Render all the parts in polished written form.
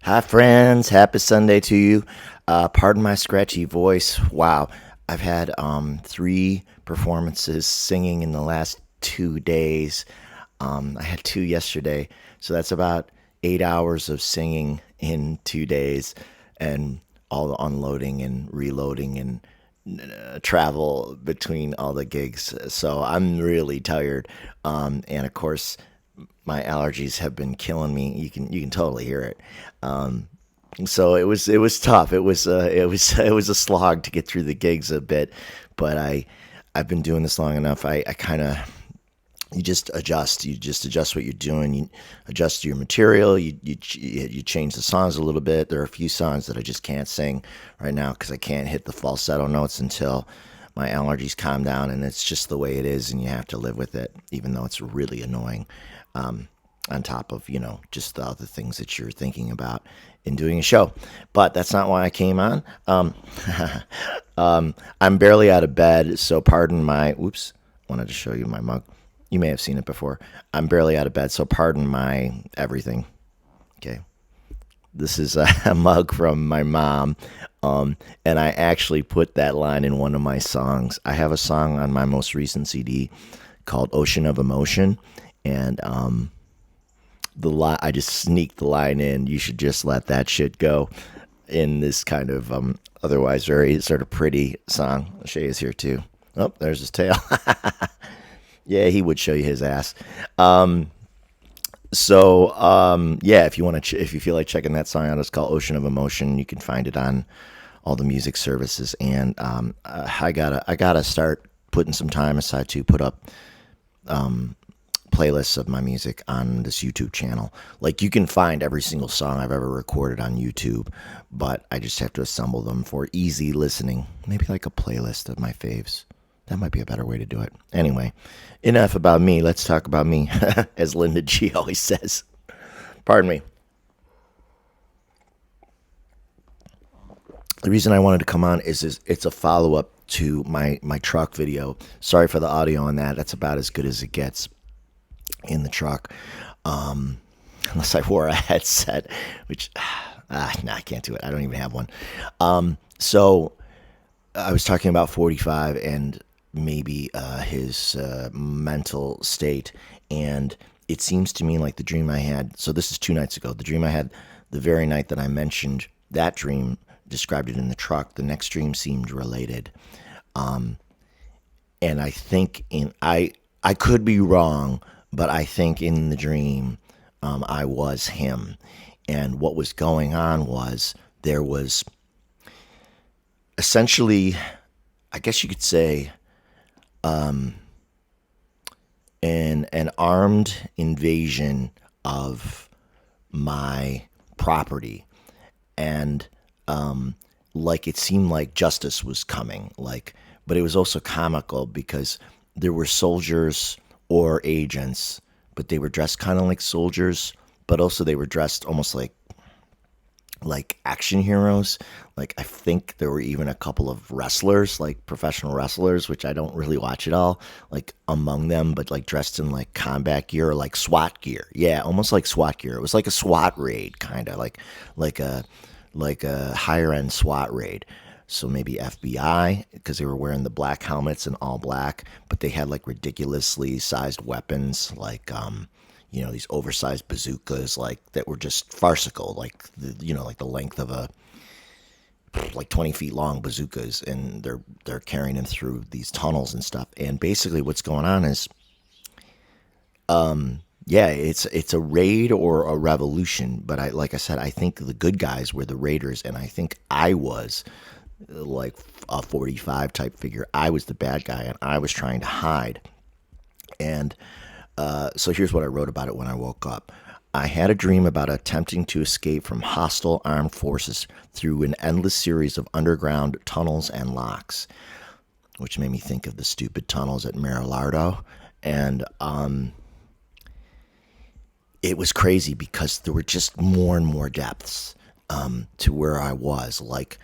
Hi, friends. Happy Sunday to you. Pardon my scratchy voice. Wow. I've had three performances singing in the last 2 days. I had two yesterday. So that's about 8 hours of singing in 2 days and all the unloading and reloading and travel between all the gigs. So I'm really tired. And of course, my allergies have been killing me. You can totally hear it. So it was tough. It was a slog to get through the gigs a bit, but I've been doing this long enough. I kind of you just adjust. You just adjust what you're doing. You adjust your material. You change the songs a little bit. There are a few songs that I just can't sing right now because I can't hit the falsetto notes until my allergies calm down, and it's just the way it is, and you have to live with it, even though it's really annoying. On top of just the other things that you're thinking about in doing a show, but that's not why I came on. I'm barely out of bed, so pardon my. Whoops, wanted to show you my mug. You may have seen it before. I'm barely out of bed, so pardon my everything. Okay, this is a mug from my mom, and I actually put that line in one of my songs. I have a song on my most recent CD called "Ocean of Emotion," and the line I just sneaked the line in. You should just let that shit go. In this kind of otherwise very sort of pretty song. Shay is here too. Oh, there's his tail. Yeah, he would show you his ass. Yeah, if you want to, if you feel like checking that song out, it's called "Ocean of Emotion." You can find it on all the music services, and I gotta start putting some time aside to put up playlists of my music on this YouTube channel. Like you can find every single song I've ever recorded on YouTube, but I just have to assemble them for easy listening. Maybe like a playlist of my faves. That might be a better way to do it. Anyway, enough about me. Let's talk about me, as Linda G always says. Pardon me. The reason I wanted to come on is it's a follow up to my truck video. Sorry for the audio on that. That's about as good as it gets in the truck, unless I wore a headset, which no, I can't do it. I don't even have one. So I was talking about 45 and maybe his mental state, and it seems to me like the dream I had. So this is 2 nights ago. The dream I had the very night that I mentioned that dream, described it in the truck. The next dream seemed related, and I think I could be wrong, but I think in the dream I was him, and what was going on was there was essentially, I guess you could say, an armed invasion of my property, and like it seemed like justice was coming, but it was also comical because there were soldiers or agents, but they were dressed kind of like soldiers, but also they were dressed almost like action heroes. Like I think there were even a couple of wrestlers, like professional wrestlers, which I don't really watch at all, like among them, but like dressed in like combat gear or like SWAT gear. Yeah, almost like SWAT gear. It was like a SWAT raid, kind of like a like a higher end SWAT raid. So maybe FBI, because they were wearing the black helmets and all black, but they had like ridiculously sized weapons, like these oversized bazookas, like that were just farcical, like like the length of a like 20 feet long bazookas, and they're carrying them through these tunnels and stuff. And basically, what's going on is, yeah, it's a raid or a revolution. But like I said, I think the good guys were the raiders, and I think I was like a 45 type figure. I was the bad guy, and I was trying to hide. And so here's what I wrote about it when I woke up. I had a dream about attempting to escape from hostile armed forces through an endless series of underground tunnels and locks, which made me think of the stupid tunnels at Marilardo. And it was crazy because there were just more and more depths to where I was. Like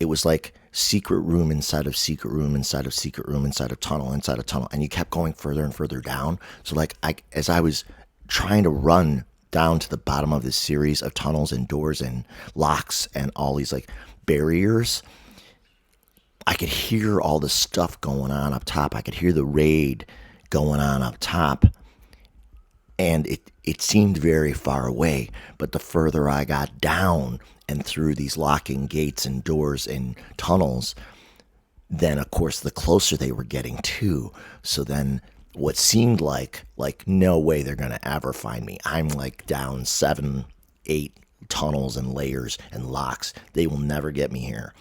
it was like secret room inside of secret room inside of secret room inside of tunnel and you kept going further and further down. So like as I was trying to run down to the bottom of this series of tunnels and doors and locks and all these like barriers, I could hear all the stuff going on up top. I could hear the raid going on up top. And it seemed very far away. But the further I got down and through these locking gates and doors and tunnels, then of course the closer they were getting too. So then what seemed like no way they're gonna ever find me. I'm like down 7, 8 tunnels and layers and locks. They will never get me here.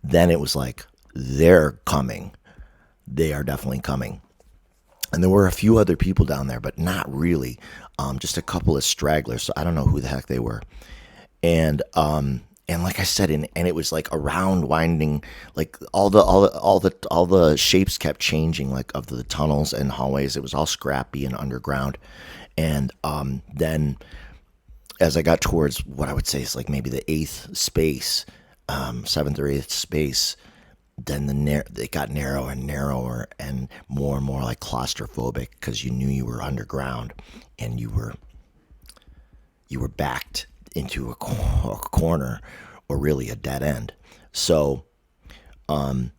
Then it was like, they're coming. They are definitely coming. And there were a few other people down there, but not really. Just a couple of stragglers. So I don't know who the heck they were. And like I said, and it was like around winding, like all the shapes kept changing, like of the tunnels and hallways. It was all scrappy and underground. And then as I got towards what I would say is like maybe the 8th space, 7th or 8th space, then it got narrower and narrower and more like claustrophobic, because you knew you were underground and you were backed into a corner, or really a dead end. So, and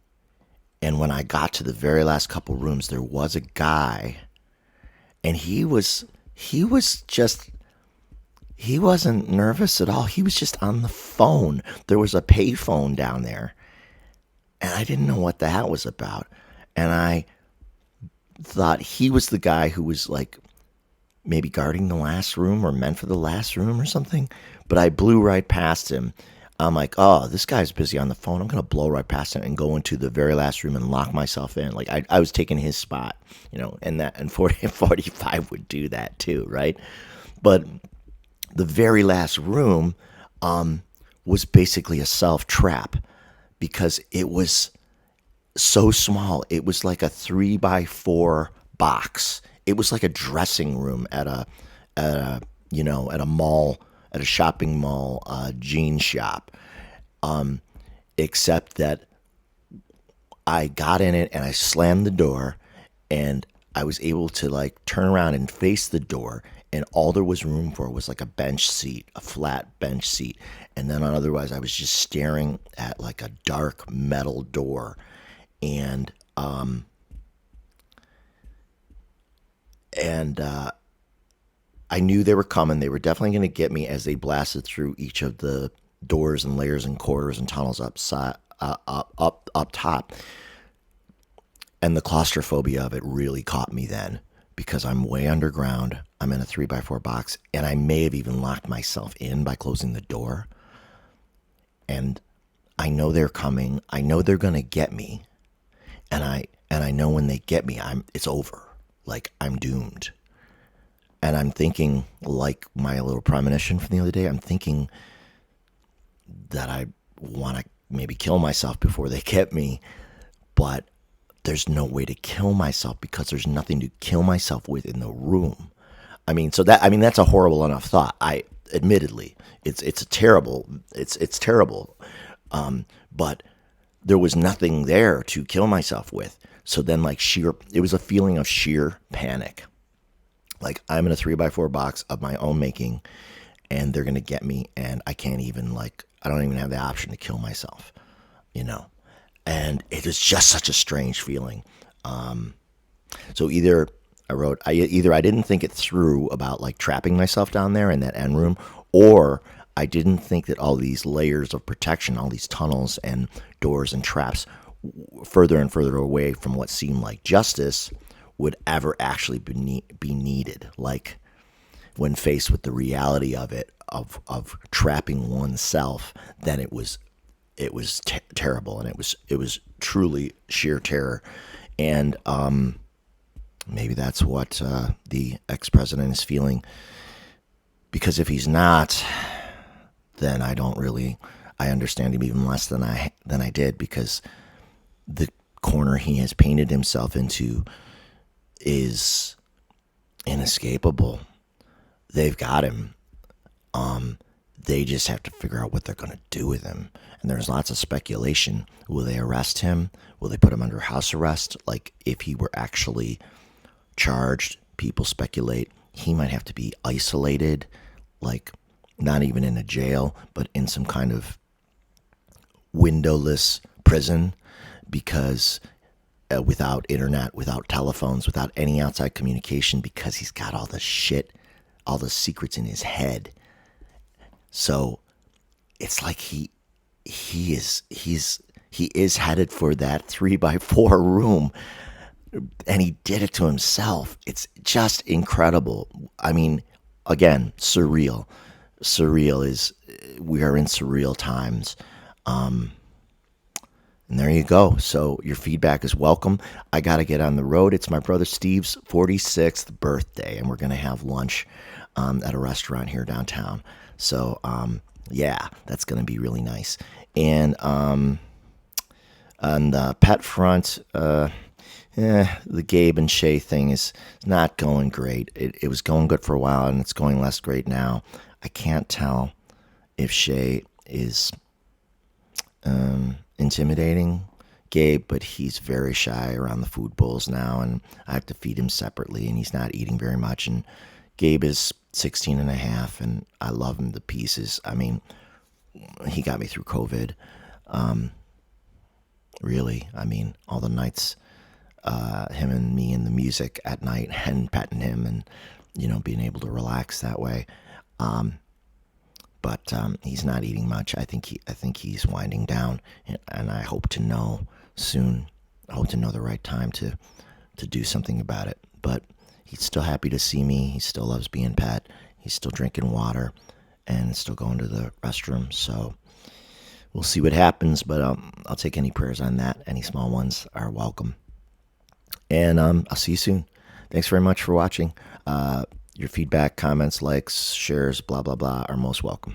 when I got to the very last couple rooms, there was a guy, and he wasn't nervous at all. He was just on the phone. There was a pay phone down there, and I didn't know what the hell was about. And I thought he was the guy who was like maybe guarding the last room or meant for the last room or something. But I blew right past him. I'm like, oh, this guy's busy on the phone. I'm going to blow right past him and go into the very last room and lock myself in. Like I was taking his spot, and 45 would do that too, right? But the very last room was basically a self-trap, because it was so small. It was like a 3x4 box. It was like a dressing room at a mall, at a shopping mall, jean shop. Except that I got in it and I slammed the door, and I was able to like turn around and face the door, and all there was room for was like a bench seat, a flat bench seat. And then otherwise I was just staring at like a dark metal door. And I knew they were coming. They were definitely going to get me as they blasted through each of the doors and layers and corridors and tunnels up top. And the claustrophobia of it really caught me then, because I'm way underground. I'm in a 3x4 box, and I may have even locked myself in by closing the door. And I know they're coming. I know they're going to get me. And I know when they get me, it's over. Like, I'm doomed. And I'm thinking, like my little premonition from the other day, I'm thinking that I want to maybe kill myself before they get me. But there's no way to kill myself, because there's nothing to kill myself with in the room. That's a horrible enough thought. Admittedly, it's terrible. It's terrible. But there was nothing there to kill myself with. So then, it was a feeling of sheer panic. Like, I'm in a 3x4 box of my own making, and they're going to get me, and I can't even, I don't even have the option to kill myself, And it was just such a strange feeling. So either I didn't think it through about, trapping myself down there in that end room, or I didn't think that all these layers of protection, all these tunnels and doors and traps further and further away from what seemed like justice would ever actually be needed. Like, when faced with the reality of it, of trapping oneself, then it was terrible, and it was truly sheer terror. And maybe that's what the ex-president is feeling, because if he's not, then I understand him even less than I did, because the corner he has painted himself into is inescapable. They've got him. They just have to figure out what they're going to do with him. And there's lots of speculation. Will they arrest him? Will they put him under house arrest? Like, if he were actually charged, people speculate he might have to be isolated, like not even in a jail, but in some kind of windowless prison because without internet, without telephones, without any outside communication, because he's got all the shit, all the secrets in his head. So it's like he is headed for that 3x4 room, and he did it to himself. It's just incredible. I mean, again, surreal. Surreal is, we are in surreal times. And there you go. So your feedback is welcome. I got to get on the road. It's my brother Steve's 46th birthday, and we're going to have lunch at a restaurant here downtown. So, yeah, that's going to be really nice. And on the pet front, the Gabe and Shay thing is not going great. It was going good for a while, and it's going less great now. I can't tell if Shay is intimidating Gabe, but he's very shy around the food bowls now, and I have to feed him separately, and he's not eating very much. And Gabe is 16 and a half, and I love him to pieces. I mean, he got me through COVID. Really, I mean, all the nights, him and me and the music at night and petting him and, being able to relax that way. But he's not eating much. I think he's winding down, and I hope to know soon. I hope to know the right time to do something about it. But he's still happy to see me. He still loves being pet. He's still drinking water and still going to the restroom. So we'll see what happens. But I'll take any prayers on that. Any small ones are welcome. And I'll see you soon. Thanks very much for watching. Your feedback, comments, likes, shares, blah, blah, blah are most welcome.